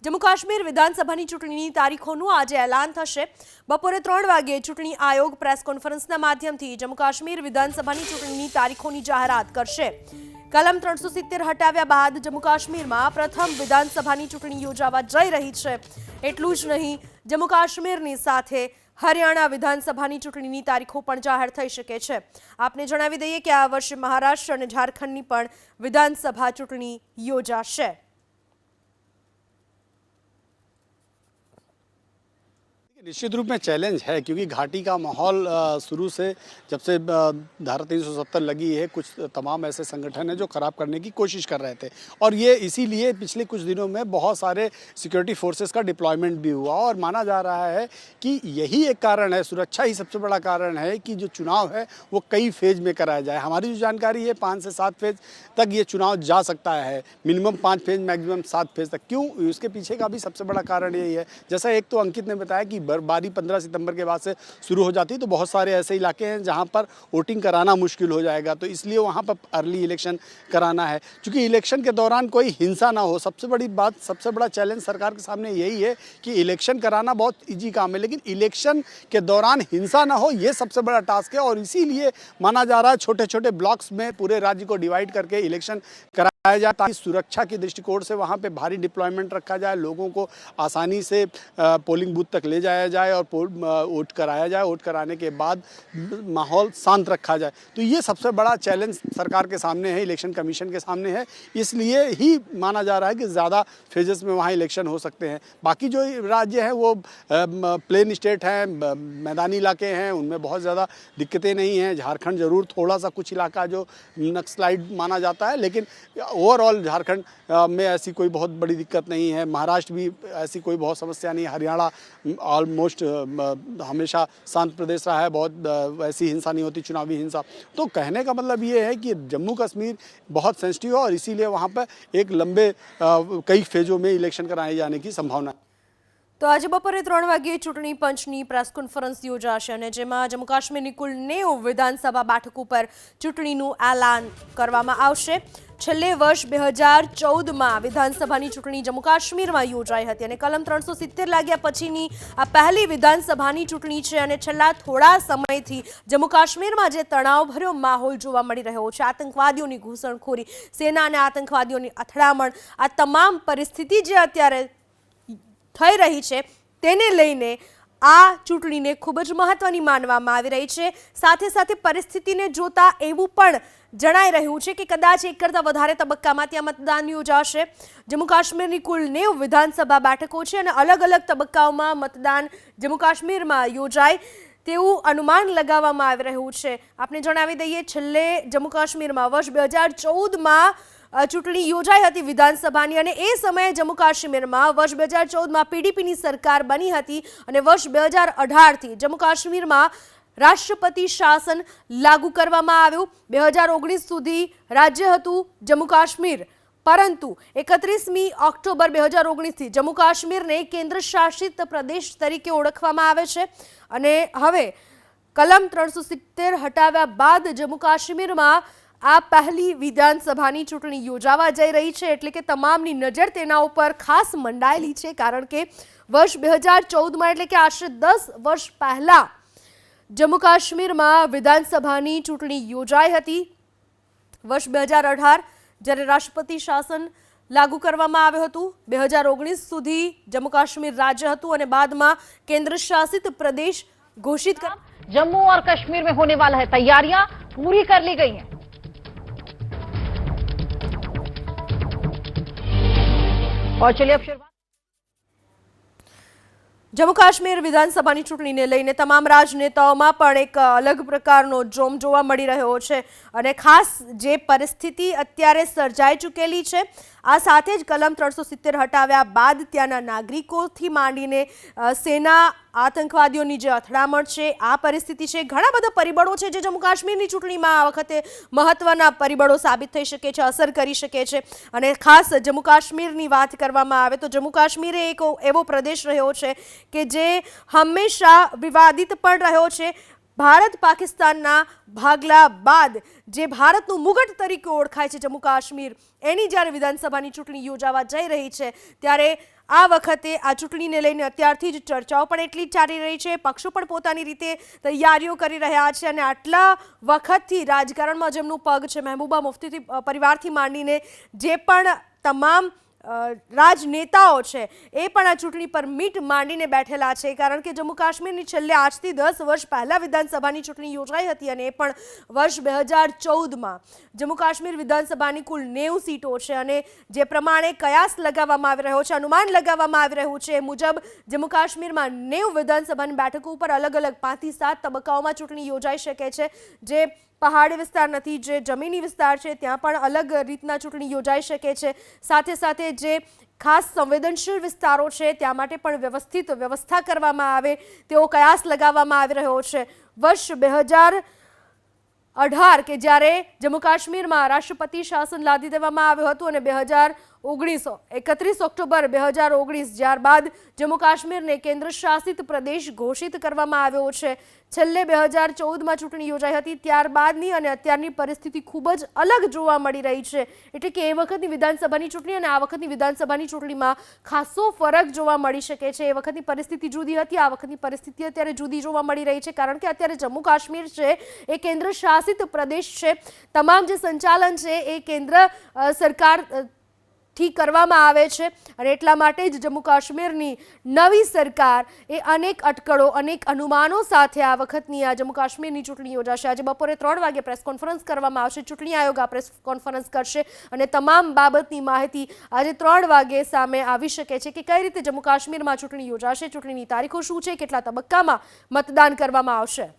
જમ્મુ કાશ્મીર વિધાનસભાની ચૂંટણીની તારીખોનું આજે એલાન થશે। બપોરે 3 વાગ્યે ચૂંટણી આયોગ પ્રેસ કોન્ફરન્સના માધ્યમથી જમ્મુ કાશ્મીર વિધાનસભાની ચૂંટણીની તારીખોની જાહેરાત કરશે। કલમ 370 હટાવ્યા બાદ જમ્મુ કાશ્મીરમાં પ્રથમ વિધાનસભાની ચૂંટણી યોજાવા જઈ રહી છે। એટલું જ નહીં, જમ્મુ કાશ્મીરની સાથે હરિયાણા વિધાનસભાની ચૂંટણીની તારીખો પણ જાહેર થઈ શકે છે। આપને જણાવી દઈએ કે આ વર્ષે મહારાષ્ટ્ર અને ઝારખંડની પણ વિધાનસભા ચૂંટણી યોજાશે। निश्चित रूप में चैलेंज है, क्योंकि घाटी का माहौल शुरू से जब से धारा 370 लगी है, कुछ तमाम ऐसे संगठन हैं जो ख़राब करने की कोशिश कर रहे थे, और ये इसीलिए पिछले कुछ दिनों में बहुत सारे सिक्योरिटी फोर्सेस का डिप्लॉयमेंट भी हुआ। और माना जा रहा है कि यही एक कारण है, सुरक्षा ही सबसे बड़ा कारण है कि जो चुनाव है वो कई फेज में कराया जाए। हमारी जो जानकारी है 5 से 7 फेज तक ये चुनाव जा सकता है, मिनिमम 5 फेज, मैक्सिमम 7 फेज तक। क्यों? इसके पीछे का भी सबसे बड़ा कारण यही है, जैसा एक तो अंकित ने बताया कि बर्फबारी 15 सितंबर के बाद से शुरू हो जाती है, तो बहुत सारे ऐसे इलाके हैं जहां पर वोटिंग कराना मुश्किल हो जाएगा, तो इसलिए वहां पर अर्ली इलेक्शन कराना है। क्योंकि इलेक्शन के दौरान कोई हिंसा ना हो, सबसे बड़ी बात, सबसे बड़ा चैलेंज सरकार के सामने यही है कि इलेक्शन कराना बहुत ईजी काम है, लेकिन इलेक्शन के दौरान हिंसा ना हो, ये सबसे बड़ा टास्क है। और इसीलिए माना जा रहा है छोटे छोटे ब्लॉक्स में पूरे राज्य को डिवाइड करके इलेक्शन कराया जाए, ताकि सुरक्षा के दृष्टिकोण से वहाँ पे भारी डिप्लॉयमेंट रखा जाए, लोगों को आसानी से पोलिंग बूथ तक ले जाया जाए और वोट कराया जाए। वोट कराने के बाद माहौल शांत रखा जाए। तो ये सबसे बड़ा चैलेंज सरकार के सामने है, इलेक्शन कमीशन के सामने है। इसलिए ही माना जा रहा है कि ज़्यादा फेजेस में वहाँ इलेक्शन हो सकते हैं। बाकी जो राज्य हैं वो प्लेन स्टेट हैं, मैदानी इलाके हैं, उनमें बहुत ज़्यादा दिक्कतें नहीं हैं। झारखंड ज़रूर थोड़ा सा कुछ इलाका जो नक्सलाइट माना जाता है, लेकिन ओवरऑल झारखंड में ऐसी कोई बहुत बड़ी दिक्कत नहीं है। महाराष्ट्र भी ऐसी कोई बहुत समस्या नहीं। हरियाणा ऑलमोस्ट हमेशा शांत प्रदेश रहा है, बहुत ऐसी हिंसा नहीं होती, चुनावी हिंसा। तो कहने का मतलब ये है कि जम्मू कश्मीर बहुत सेंसिटिव है, और इसीलिए वहाँ पर एक लंबे कई फेजों में इलेक्शन कराए जाने की संभावना है। तो आज बपोरे 3 वाग्ये चूंटणी पंचनी प्रेस कॉन्फरन्स योजाशे અને જેમાં જમ્મુ કાશ્મીરની કુલ 90 વિધાનસભા બેઠકો પર ચૂંટણીનું એલાન કરવામાં આવશે। છેલ્લે વર્ષ 2014માં વિધાનસભાની ચૂંટણી જમ્મુ કાશ્મીરમાં યોજાઈ હતી અને કલમ 370 લાગ્યા પછીની આ પહેલી વિધાનસભાની ચૂંટણી છે અને છેલ્લા થોડા સમયથી જમ્મુ કાશ્મીરમાં જે તણાવભર્યો માહોલ જોવા મળી રહ્યો છે, આતંકવાદીઓની ઘૂસણખોરી, સેના અને આતંકવાદીઓની અથડામણ, આ તમામ પરિસ્થિતિ જે અત્યારે થઈ રહી છે તેને લઈને આ ચૂંટણીને ખૂબ જ મહત્વની માનવામાં આવી રહી છે। સાથે સાથે પરિસ્થિતિને જોતા એવું પણ જણાઈ રહ્યું છે કે કદાચ એક કરતાં વધારે તબક્કામાં ત્યાં મતદાન યોજાશે। જમ્મુ કાશ્મીરની કુલ 90 વિધાનસભા બેઠકો છે અને અલગ અલગ તબક્કાઓમાં મતદાન જમ્મુ કાશ્મીરમાં યોજાય તેવું અનુમાન લગાવવામાં આવી રહ્યું છે। આપને જણાવી દઈએ, છેલ્લે જમ્મુ કાશ્મીરમાં વર્ષ 2014માં ચૂંટણી યોજાઈ હતી વિધાનસભાની અને એ સમયે જમ્મુ કાશ્મીરમાં વર્ષ 2014માં પીડીપીની સરકાર બની હતી અને વર્ષ 2018થી જમ્મુ કાશ્મીરમાં રાષ્ટ્રપતિ શાસન લાગુ કરવામાં આવ્યું। 2019 સુધી રાજ્ય હતું જમ્મુ કાશ્મીર, પરંતુ 31મી ઓક્ટોબર 2019થી જમ્મુ કાશ્મીરને કેન્દ્ર શાસિત પ્રદેશ તરીકે ઓળખવામાં આવે છે અને હવે કલમ 370 હટાવ્યા બાદ જમ્મુ કાશ્મીરમાં આ પહેલી વિધાનસભાની ચૂંટણી યોજાવા જઈ રહી છે, એટલે કે તમામની નજર તેના ઉપર ખાસ મંડાયેલી છે, કારણ કે વર્ષ 2014માં એટલે કે આશરે 10 વર્ષ પહેલા જમ્મુ કાશ્મીરમાં વિધાનસભાની ચૂંટણી યોજાઈ હતી। વર્ષ 2018 જ્યારે રાષ્ટ્રપતિ શાસન લાગુ કરવામાં આવ્યું હતું, 2019 સુધી જમ્મુ કાશ્મીર રાજ્ય હતું અને બાદમાં કેન્દ્ર શાસિત प्रदेश घोषित कर। जम्मू और कश्मीर में होने वाला है, तैयारियां पूरी कर ली गई हैं। और चलिए अब शुरुआत જમ્મુ કાશ્મીર વિધાનસભાની ચૂંટણીને લઈને તમામ રાજનેતાઓમાં પણ એક અલગ પ્રકારનો જોમ જોવા મળી રહ્યો છે અને ખાસ જે પરિસ્થિતિ અત્યારે સર્જાઈ ચૂકેલી છે, આ સાથે જ કલમ 370 હટાવ્યા બાદ ત્યાંના નાગરિકોથી માંડીને સેના, આતંકવાદીઓની જે અથડામણ છે, આ પરિસ્થિતિ છે, ઘણા બધા પરિબળો છે જે જમ્મુ કાશ્મીરની ચૂંટણીમાં આ વખતે મહત્વના પરિબળો સાબિત થઈ શકે છે, અસર કરી શકે છે। અને ખાસ જમ્મુ કાશ્મીરની વાત કરવામાં આવે તો જમ્મુ કાશ્મીર એક એવો પ્રદેશ રહ્યો છે કે જે હંમેશા વિવાદિત પણ રહ્યો છે। ભારત પાકિસ્તાનના ભાગલા બાદ જે ભારતનું મુગટ તરીકે ઓળખાય છે જમ્મુ કાશ્મીર, એની જ્યારે વિધાનસભાની ચૂંટણી યોજાવા જઈ રહી છે ત્યારે આ વખતે આ ચૂંટણીને લઈને અત્યારથી જ ચર્ચાઓ પણ એટલી જ ચાલી રહી છે, પક્ષો પણ પોતાની રીતે તૈયારીઓ કરી રહ્યા છે અને આટલા વખતથી રાજકારણમાં જેમનું પગ છે, મહેબૂબા મુફ્તી પરિવારથી માંડીને જે પણ તમામ રાજનેતાઓ છે એ પણ આ ચૂંટણી પર મીટ માંડીને બેઠેલા છે, કારણ કે જમ્મુ કાશ્મીરની છેલ્લે આજથી 10 વર્ષ પહેલાં વિધાનસભાની ચૂંટણી યોજાઈ હતી અને એ પણ વર્ષ 2014માં. જમ્મુ કાશ્મીર વિધાનસભાની કુલ 90 સીટો છે અને જે પ્રમાણે કયાસ લગાવવામાં આવી રહ્યો છે, અનુમાન લગાવવામાં આવી રહ્યું છે એ મુજબ જમ્મુ કાશ્મીરમાં 90 વિધાનસભાની બેઠકો ઉપર અલગ અલગ 5 થી 7 તબક્કાઓમાં ચૂંટણી યોજાઈ શકે છે. જે પહાડી વિસ્તાર નથી, જે જમીની વિસ્તાર છે ત્યાં પણ અલગ રીતના ચૂંટણી યોજાઈ શકે છે. સાથે સાથે જે ખાસ સંવેદનશીલ વિસ્તારો છે ત્યાં માટે પણ વ્યવસ્થિત વ્યવસ્થા કરવામાં આવે તેવો કયાસ લગાવવામાં આવી રહ્યો છે. વર્ષ 2018 કે જ્યારે જમ્મુ કાશ્મીરમાં રાષ્ટ્રપતિ શાસન લાદી દેવામાં આવ્યું હતું અને 31 ઓક્ટોબર 2019 ત્યારબાદ જમ્મુ કાશ્મીરને કેન્દ્ર શાસિત પ્રદેશ ઘોષિત કરવામાં આવ્યો છે. છેલ્લે 2014માં ચૂંટણી યોજાઈ હતી, ત્યારબાદની અને અત્યારની પરિસ્થિતિ ખૂબ જ અલગ જોવા મળી રહી છે. એટલે કે એ વખતની વિધાનસભાની ચૂંટણી અને આ વખતની વિધાનસભાની ચૂંટણીમાં ખાસો ફરક જોવા મળી શકે છે. એ વખતની પરિસ્થિતિ જુદી હતી, આ વખતની પરિસ્થિતિ અત્યારે જુદી જોવા મળી રહી છે, કારણ કે અત્યારે જમ્મુ કાશ્મીર છે એ કેન્દ્ર શાસિત પ્રદેશ છે. તમામ જે સંચાલન છે એ કેન્દ્ર સરકાર થી કરવામાં આવે છે અને એટલા માટે જ જમ્મુ કાશ્મીરની નવી સરકાર એ અનેક અટકળો, અનેક અનુમાનો સાથે આ વખતની આ જમ્મુ કાશ્મીરની ચૂંટણી યોજાશે. આજે બપોરે 3 વાગે પ્રેસ કોન્ફરન્સ કરવામાં આવશે. ચૂંટણી આયોગ આ પ્રેસ કોન્ફરન્સ કરશે અને તમામ બાબતની માહિતી આજે 3 વાગે સામે આવી શકે છે કે કઈ રીતે જમ્મુ કાશ્મીરમાં ચૂંટણી યોજાશે, ચૂંટણીની તારીખો શું છે, કેટલા તબક્કામાં મતદાન કરવામાં આવશે.